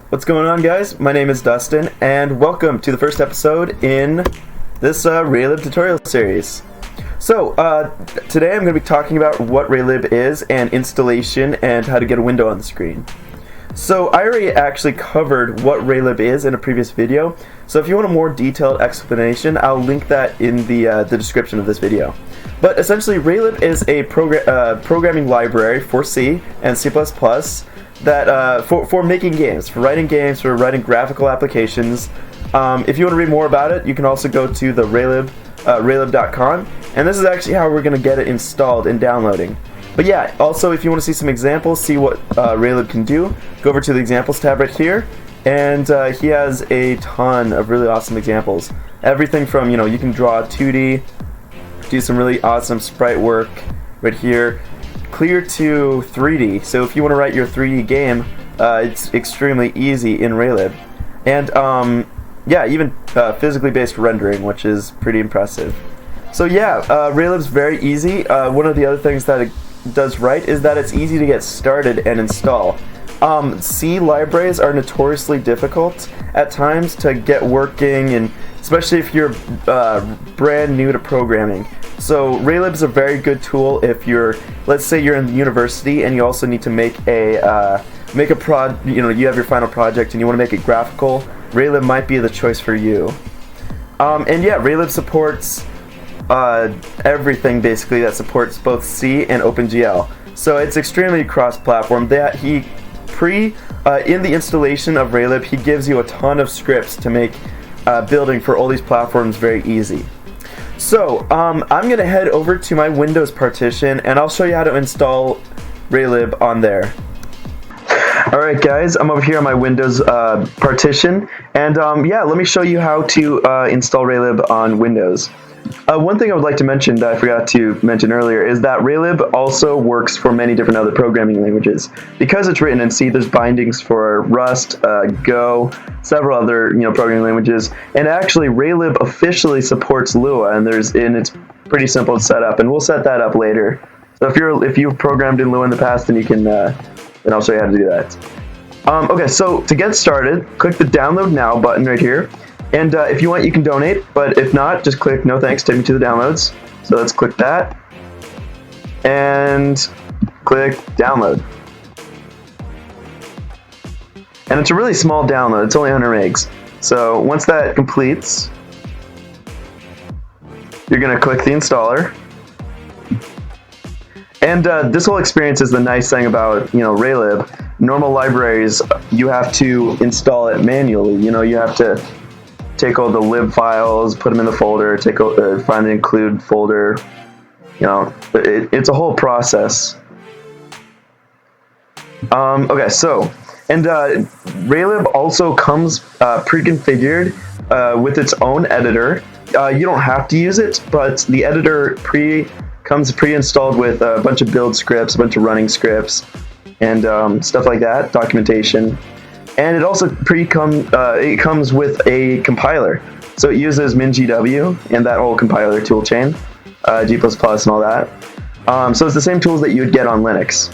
What's going on, guys? My name is Dustin, and welcome to the first episode in this Raylib tutorial series. So, today I'm going to be talking about what Raylib is, and installation, and how to get a window on the screen. So, I already actually covered what Raylib is in a previous video, so if you want a more detailed explanation, I'll link that in the description of this video. But essentially, Raylib is a programming library for C and C++ that for making games, for writing games, for writing graphical applications. If you want to read more about it, you can also go to the Raylib.com, and this is actually how we're going to get it installed and downloading. But yeah, also if you want to see some examples, see what Raylib can do, go over to the examples tab right here, and he has a ton of really awesome examples. Everything from, you can draw 2D, do some really awesome sprite work right here, clear to 3D. So if you want to write your 3D game, it's extremely easy in Raylib. And yeah, even physically based rendering, which is pretty impressive. So yeah, Raylib's very easy. One of the other things that it does right is that it's easy to get started and install. C libraries are notoriously difficult at times to get working, and especially if you're brand new to programming. So Raylib's a very good tool if let's say you're in university and you also need to make a you have your final project and you want to make it graphical. Raylib might be the choice for you. And yeah, Raylib supports everything basically that supports both C and OpenGL. So it's extremely cross-platform. In the installation of Raylib, he gives you a ton of scripts to make building for all these platforms very easy. So, I'm going to head over to my Windows partition, and I'll show you how to install Raylib on there. Alright guys, I'm over here on my Windows partition, and yeah, let me show you how to install Raylib on Windows. One thing I would like to mention that I forgot to mention earlier is that Raylib also works for many different other programming languages. Because it's written in C, there's bindings for Rust, Go, several other programming languages, and actually Raylib officially supports Lua, and it's pretty simple to set up, and we'll set that up later. So if you've programmed in Lua in the past, then you can then I'll show you how to do that. Okay, so to get started, click the Download Now button right here. And if you want, you can donate, but if not, just click No Thanks, take me to the downloads. So let's click that, and click Download. And it's a really small download, it's only 100 megs. So once that completes, you're going to click the installer. And this whole experience is the nice thing about Raylib. Normal libraries, you have to install it manually. You have to take all the lib files, put them in the folder, find the include folder. It's a whole process. Okay, so, and Raylib also comes pre-configured with its own editor. You don't have to use it, but the editor comes pre-installed with a bunch of build scripts, a bunch of running scripts, and stuff like that, documentation. And it also it comes with a compiler. So it uses MinGW and that whole compiler toolchain, G++ and all that. So it's the same tools that you would get on Linux.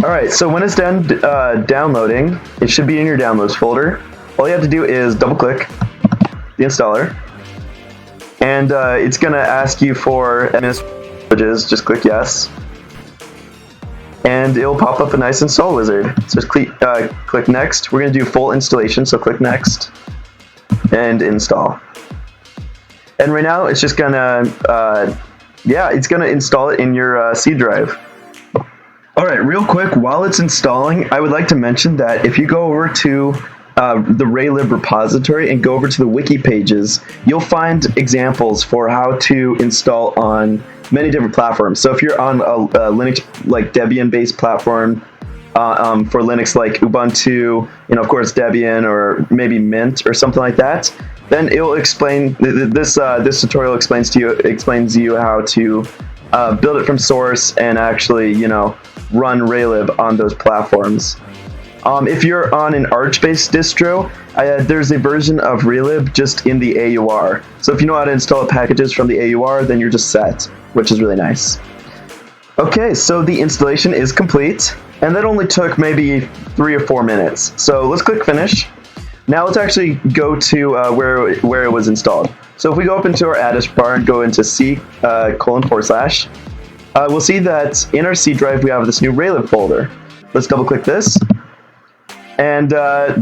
Alright, so when it's done downloading, it should be in your downloads folder. All you have to do is double click the installer. And it's going to ask you for privileges, just click yes. And it'll pop up a nice install wizard. So just click next. We're going to do full installation, so click next and install. And right now it's just gonna it's gonna install it in your C drive. Alright, real quick, while it's installing, I would like to mention that if you go over to the Raylib repository and go over to the wiki pages, you'll find examples for how to install on many different platforms. So if you're on a Linux like Debian-based platform, for Linux like Ubuntu, of course Debian or maybe Mint or something like that, then it will explain. This tutorial explains to you how to build it from source and actually run Raylib on those platforms. If you're on an Arch-based distro, there's a version of Raylib just in the AUR. So if you know how to install packages from the AUR, then you're just set, which is really nice. Okay, so the installation is complete. And that only took maybe 3 or 4 minutes. So let's click finish. Now let's actually go to where it was installed. So if we go up into our address bar and go into C:/, we'll see that in our C drive we have this new Raylib folder. Let's double click this. And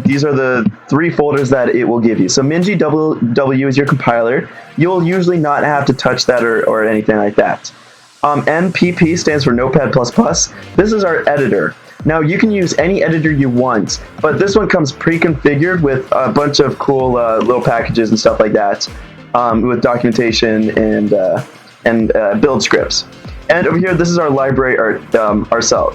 these are the 3 folders that it will give you. So MinGW is your compiler. You'll usually not have to touch that or anything like that. NPP stands for Notepad++. This is our editor. Now you can use any editor you want, but this one comes pre-configured with a bunch of cool little packages and stuff like that, with documentation and build scripts. And over here, this is our library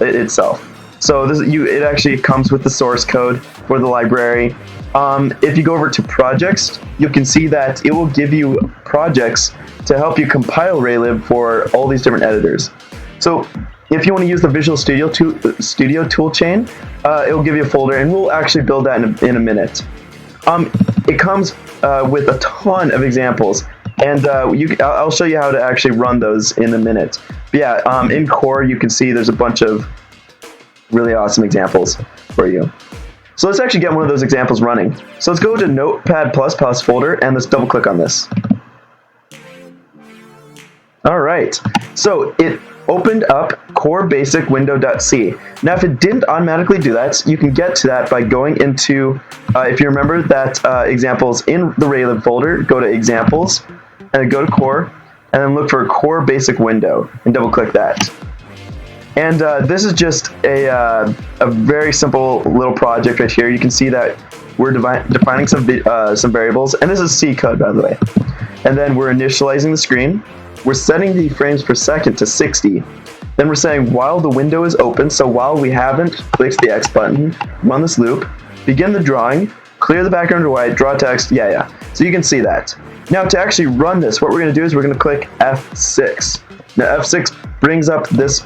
itself. So it actually comes with the source code for the library. If you go over to projects, you can see that it will give you projects to help you compile Raylib for all these different editors. So if you want to use the Visual Studio toolchain, it will give you a folder, and we'll actually build that in a minute. It comes with a ton of examples, and I'll show you how to actually run those in a minute. But yeah, in core you can see there's a bunch of really awesome examples for you. So let's actually get one of those examples running. So let's go to Notepad++ folder and let's double click on this. Alright, so it opened up core basic window.c. Now if it didn't automatically do that, you can get to that by going into, if you remember that examples in the Raylib folder, go to examples and go to core and then look for core basic window and double click that. And this is just a very simple little project right here. You can see that we're defining some variables, and this is C code, by the way. And then we're initializing the screen. We're setting the frames per second to 60. Then we're saying while the window is open, so while we haven't clicked the X button, run this loop, begin the drawing, clear the background to white, draw text, yeah. So you can see that. Now to actually run this, what we're going to do is we're going to click F6. Now F6 brings up this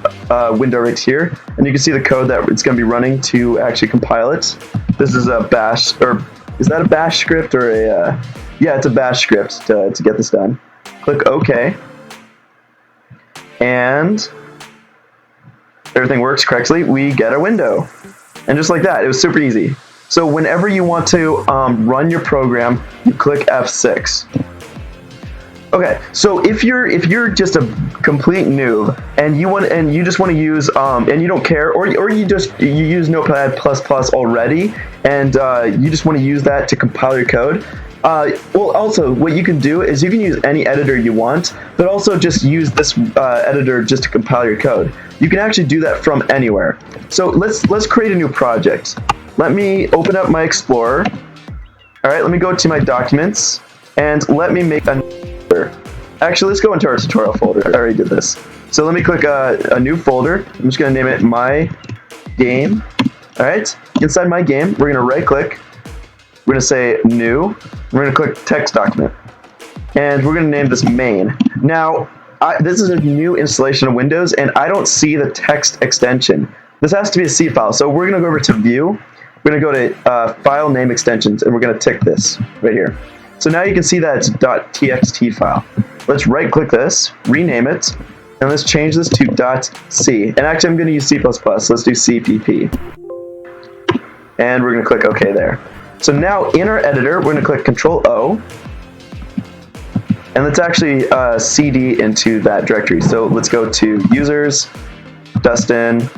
window right here, and you can see the code that it's going to be running to actually compile it. This is a bash, or is that a bash script or a, yeah, it's a bash script to get this done. Click OK, and everything works correctly. We get a window, and just like that, it was super easy. So whenever you want to run your program, you click F6. Okay, so if you're just a complete noob and you just want to use and you don't care, or you use Notepad++ already and you just want to use that to compile your code, well, also what you can do is you can use any editor you want, but also just use this editor just to compile your code. You can actually do that from anywhere. So let's create a new project. Let me open up my Explorer. All right, let me go to my documents and let me make a Actually, let's go into our tutorial folder. I already did this. So let me click a new folder. I'm just going to name it My Game. All right. Inside My Game, we're going to right click. We're going to say New. We're going to click Text Document. And we're going to name this Main. Now, this is a new installation of Windows, and I don't see the text extension. This has to be a C file. So we're going to go over to View. We're going to go to File Name Extensions, and we're going to tick this right here. So now you can see that it's .txt file. Let's right click this, rename it, and let's change this to .c. And actually I'm going to use C++, let's do CPP. And we're going to click OK there. So now in our editor, we're going to click Control-O, and let's actually cd into that directory. So let's go to Users, Dustin,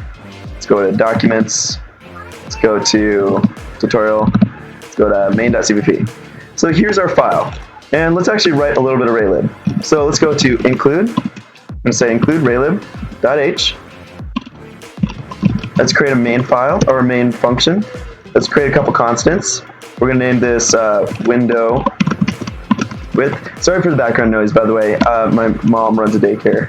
let's go to Documents, let's go to Tutorial, let's go to main.cpp. So here's our file, and let's actually write a little bit of Raylib. So let's go to include. I'm going to say include Raylib.h. Let's create a main file or a main function. Let's create a couple constants. We're going to name this window width. Sorry for the background noise, by the way. My mom runs a daycare.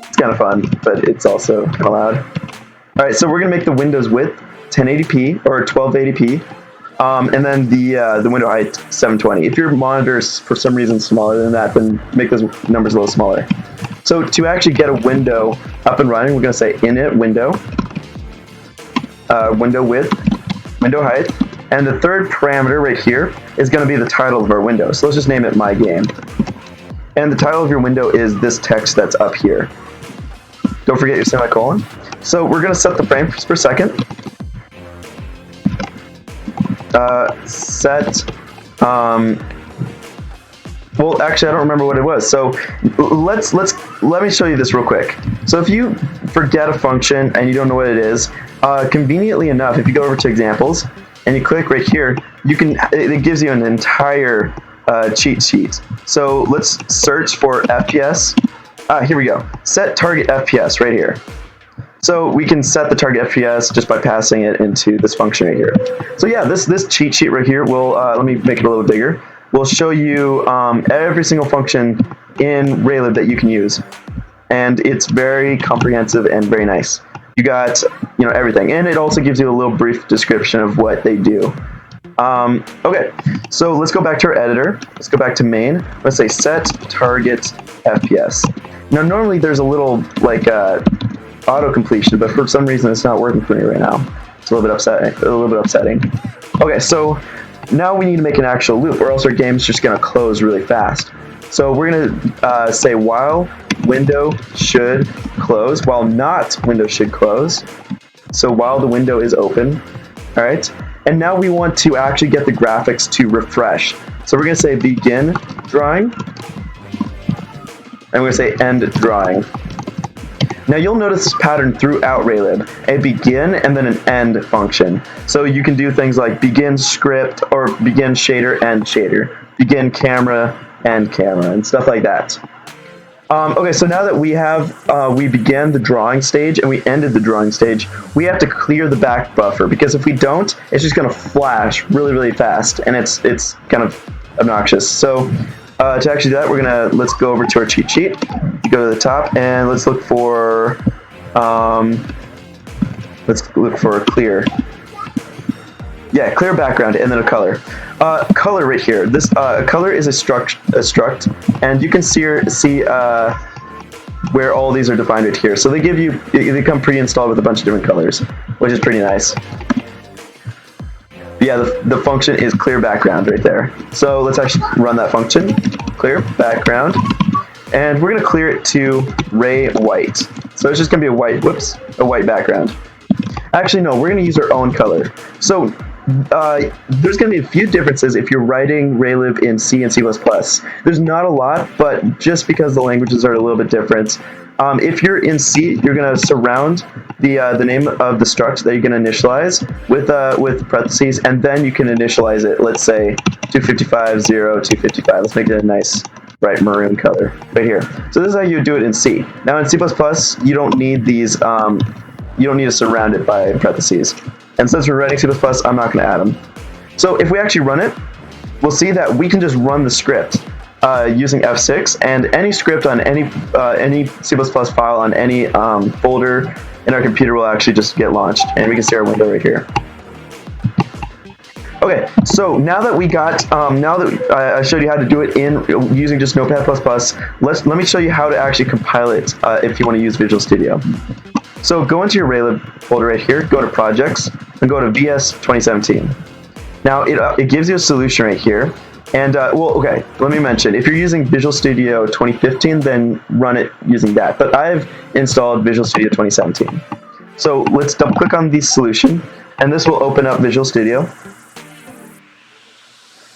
It's kind of fun, but it's also kind of loud. All right, so we're going to make the window's width 1080p or 1280p. And then the window height 720. If your monitor is for some reason smaller than that, then make those numbers a little smaller. So to actually get a window up and running, we're going to say init window, window width, window height, and the third parameter right here is going to be the title of our window. So let's just name it My Game. And the title of your window is this text that's up here. don't forget your semicolon. So we're going to set the frames per second. Well, actually, I don't remember what it was. So let me show you this real quick. So if you forget a function and you don't know what it is, conveniently enough, if you go over to examples and you click right here, it gives you an entire cheat sheet. So let's search for FPS. Here we go. Set target FPS right here. So we can set the target FPS just by passing it into this function right here. So yeah, this cheat sheet right here will, let me make it a little bigger, will show you every single function in Raylib that you can use. And it's very comprehensive and very nice. You got, everything. And it also gives you a little brief description of what they do. Okay, so let's go back to our editor. Let's go back to main. Let's say set target FPS. Now normally there's a little auto completion, but for some reason it's not working for me right now. It's a little bit upsetting. Okay, so now we need to make an actual loop, or else our game's just gonna close really fast. So we're gonna say while window should close, while not window should close. So while the window is open, all right. And now we want to actually get the graphics to refresh. So we're gonna say begin drawing, and we're gonna say end drawing. Now you'll notice this pattern throughout Raylib, a begin and then an end function. So you can do things like begin script, or begin shader, end shader, begin camera, end camera, and stuff like that. Okay, so now that we began the drawing stage and we ended the drawing stage, we have to clear the back buffer, because if we don't, it's just gonna flash really, really fast, and it's kind of obnoxious. So to actually do that, let's go over to our cheat sheet, go to the top, and let's look for clear. Yeah, clear background, and then a color. Color right here. This color is a struct, and you can see where all these are defined right here. So they come pre-installed with a bunch of different colors, which is pretty nice. Yeah, the function is clear background right there. So let's actually run that function, clear background, and we're gonna clear it to Ray white. So it's just gonna be a white background. Actually, no, we're gonna use our own color. So there's going to be a few differences if you're writing Raylib in C and C++. There's not a lot, but just because the languages are a little bit different. If you're in C, you're going to surround the name of the struct that you're going to initialize with parentheses, and then you can initialize it. Let's say 255, 0, 255. Let's make it a nice bright maroon color right here. So this is how you do it in C. Now in C++, you don't need these. You don't need to surround it by parentheses. And since we're writing C++, I'm not going to add them. So if we actually run it, we'll see that we can just run the script using F6, and any script on any C++ file on any folder in our computer will actually just get launched, and we can see our window right here. Okay, so now that I showed you how to do it using just Notepad++, let me show you how to actually compile it if you want to use Visual Studio. So go into your Raylib folder right here, go to Projects, and go to VS 2017. Now it gives you a solution right here, and okay, let me mention, if you're using Visual Studio 2015, then run it using that. But I've installed Visual Studio 2017. So let's double click on the solution, and this will open up Visual Studio.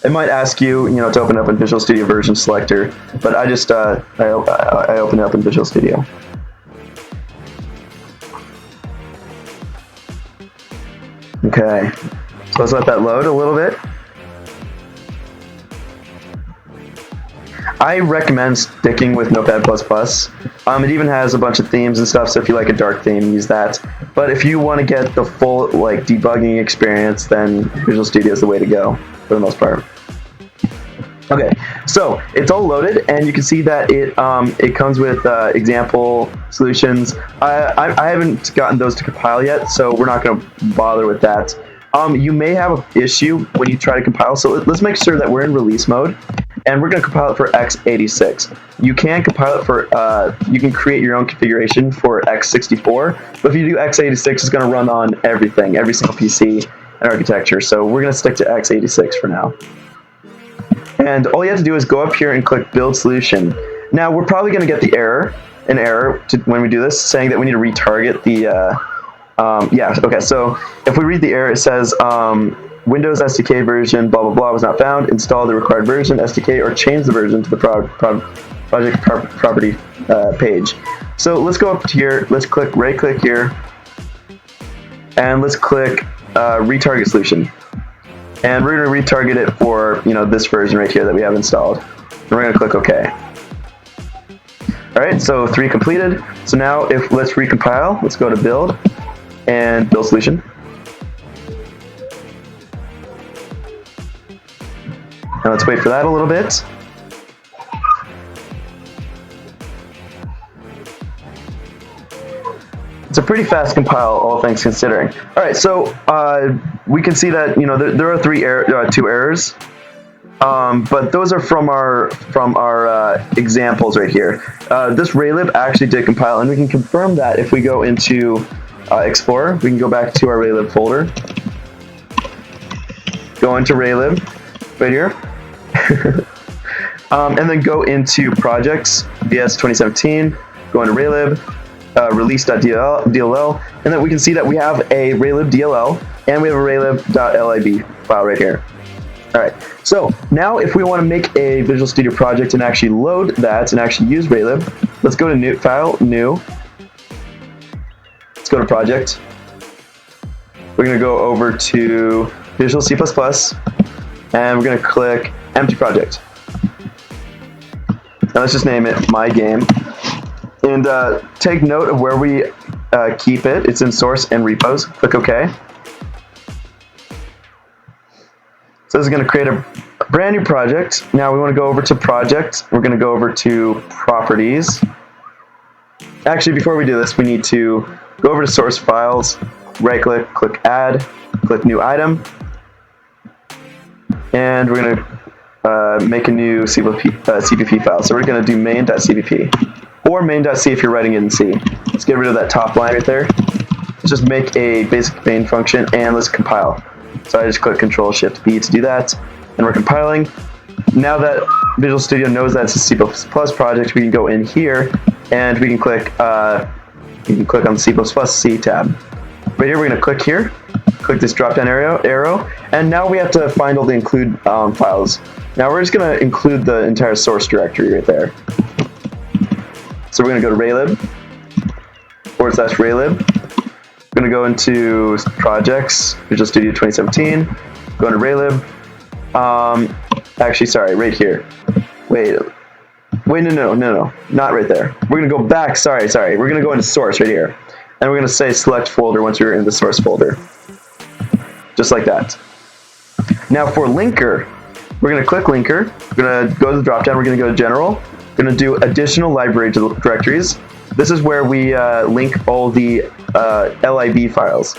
It might ask you, to open up in Visual Studio version selector, but I just I open it up in Visual Studio. Okay, so let's let that load a little bit. I recommend sticking with Notepad++. It even has a bunch of themes and stuff, so if you like a dark theme, use that. But if you want to get the full debugging experience, then Visual Studio is the way to go for the most part. Okay, so it's all loaded, and you can see that it comes with example solutions. I haven't gotten those to compile yet, so we're not going to bother with that. You may have an issue when you try to compile, so let's make sure that we're in release mode, and we're going to compile it for x86. You can compile it for, you can create your own configuration for x64, but if you do x86, it's going to run on everything, every single PC and architecture, so we're going to stick to x86 for now. And all you have to do is go up here and click Build Solution. Now, we're probably going to get the error an error when we do this, saying that we need to retarget the. Okay. So if we read the error, it says Windows SDK version blah blah blah was not found. Install the required version SDK or change the version to the project property page. So let's go up to here. Let's right click here, and let's click retarget solution. And we're going to retarget it for this version right here that we have installed. And we're going to click OK. All right, so 3 completed. So now let's recompile. Let's go to build and build solution. Now let's wait for that a little bit. It's a pretty fast compile, all things considering. All right, so we can see that there are 2 errors, but those are from our examples right here. This Raylib actually did compile, and we can confirm that if we go into Explorer. We can go back to our Raylib folder, go into Raylib right here, and then go into Projects, VS 2017. Go into Raylib. Release.dll, and then we can see that we have a Raylib DLL and we have a Raylib.lib file right here. Alright, so now if we want to make a Visual Studio project and actually load that and actually use Raylib, let's go to New File, New. Let's go to Project. We're going to go over to Visual C++, and we're going to click Empty Project. Now let's just name it My Game. And take note of where we keep it. It's in source and repos. Click OK. So this is going to create a brand new project. Now we want to go over to Project. We're going to go over to Properties. Actually, before we do this, we need to go over to Source Files, right-click, click Add, click New Item, and we're going to make a new CPP file. So we're going to do main.cpp. Or main.c if you're writing it in C. Let's get rid of that top line right there. Let's just make a basic main function, and let's compile. So I just click Control-Shift-B to do that, and we're compiling. Now that Visual Studio knows that it's a C++ project, we can go in here, and we can click on the C++ C tab. Right here, we're going to click here, click this drop-down arrow, and now we have to find all the include files. Now we're just going to include the entire source directory right there. So we're going to go to Raylib, /Raylib. We're going to go into Projects, Visual Studio 2017, go into Raylib. Actually, sorry, right here. Wait, no, not right there. We're going to go back, sorry. We're going to go into Source right here. And we're going to say Select Folder once we're in the Source folder. Just like that. Now for Linker, we're going to click Linker. We're going to go to the drop-down. We're going to go to General. We're going to do additional library directories. This is where we link all the lib files.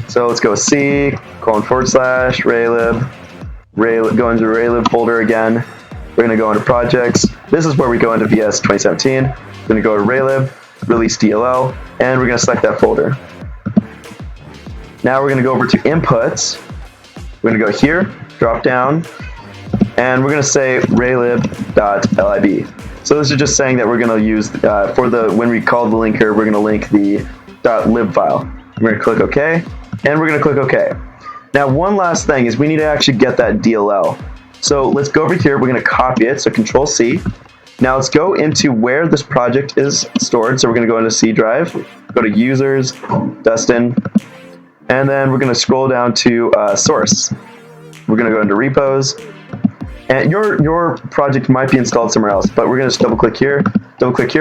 So let's go C, /Raylib, go into Raylib folder again. We're going to go into Projects. This is where we go into VS 2017. We're going to go to Raylib, Release DLL, and we're going to select that folder. Now we're going to go over to Inputs. We're going to go here, drop down, and we're going to say Raylib.lib. So this is just saying that we're going to use, when we call the linker, we're going to link the .lib file. We're going to click OK, and we're going to click OK. Now one last thing is we need to actually get that DLL. So let's go over here, we're going to copy it, so Control-C. Now let's go into where this project is stored. So we're going to go into C drive, go to Users, Dustin, and then we're going to scroll down to Source. We're going to go into Repos. And your project might be installed somewhere else, but we're going to just double click here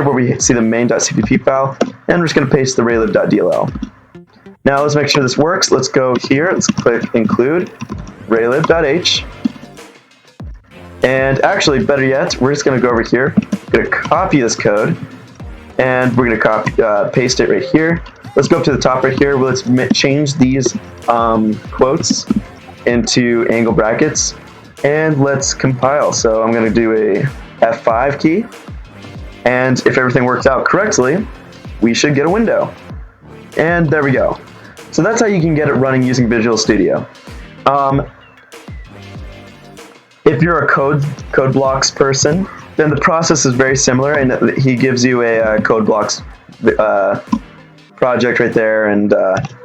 where we see the main.cpp file, and we're just going to paste the raylib.dll. Now let's make sure this works. Let's go here, let's click include raylib.h. And actually, better yet, we're just going to go over here, going to copy this code, and we're going to paste it right here. Let's go up to the top right here. Let's change these quotes into angle brackets. And let's compile. So I'm going to do a F5 key. And if everything works out correctly, we should get a window. And there we go. So that's how you can get it running using Visual Studio. If you're a code blocks person, then the process is very similar, and he gives you a code blocks project right there, and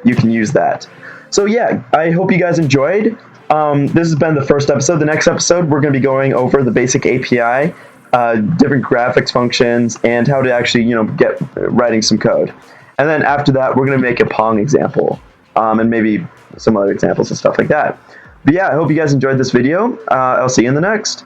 you can use that. So yeah, I hope you guys enjoyed. This has been the first episode. The next episode, we're going to be going over the basic API, different graphics functions, and how to actually, get writing some code. And then after that, we're going to make a Pong example, and maybe some other examples and stuff like that. But yeah, I hope you guys enjoyed this video. I'll see you in the next.